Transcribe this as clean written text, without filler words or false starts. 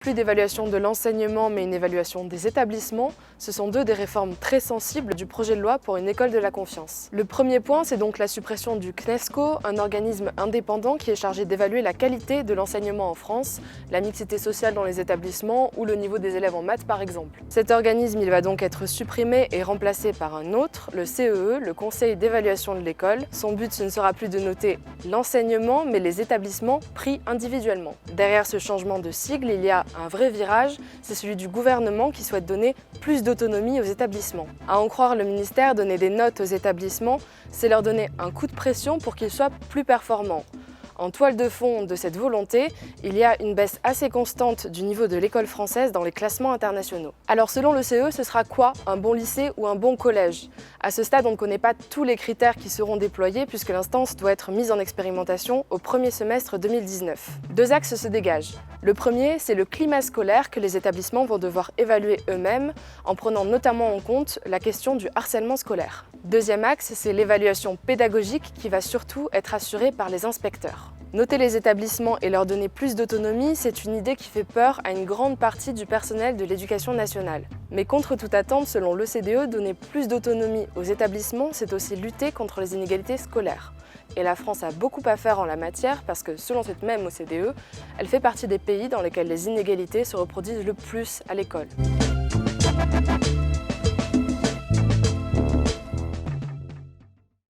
Plus d'évaluation de l'enseignement mais une évaluation des établissements, ce sont deux des réformes très sensibles du projet de loi pour une école de la confiance. Le premier point, c'est donc la suppression du CNESCO, un organisme indépendant qui est chargé d'évaluer la qualité de l'enseignement en France, la mixité sociale dans les établissements ou le niveau des élèves en maths par exemple. Cet organisme, il va donc être supprimé et remplacé par un autre, le CEE, le Conseil d'évaluation de l'école. Son but, ce ne sera plus de noter l'enseignement mais les établissements pris individuellement. Derrière ce changement de sigle, il y a un vrai virage, c'est celui du gouvernement qui souhaite donner plus d'autonomie aux établissements. À en croire le ministère, donner des notes aux établissements, c'est leur donner un coup de pression pour qu'ils soient plus performants. En toile de fond de cette volonté, il y a une baisse assez constante du niveau de l'école française dans les classements internationaux. Alors selon le CE, ce sera quoi un bon lycée ou un bon collège? À ce stade, on ne connaît pas tous les critères qui seront déployés puisque l'instance doit être mise en expérimentation au premier semestre 2019. Deux axes se dégagent. Le premier, c'est le climat scolaire que les établissements vont devoir évaluer eux-mêmes en prenant notamment en compte la question du harcèlement scolaire. Deuxième axe, c'est l'évaluation pédagogique qui va surtout être assurée par les inspecteurs. Noter les établissements et leur donner plus d'autonomie, c'est une idée qui fait peur à une grande partie du personnel de l'éducation nationale. Mais contre toute attente, selon l'OCDE, donner plus d'autonomie aux établissements, c'est aussi lutter contre les inégalités scolaires. Et la France a beaucoup à faire en la matière parce que, selon cette même OCDE, elle fait partie des pays dans lesquels les inégalités se reproduisent le plus à l'école.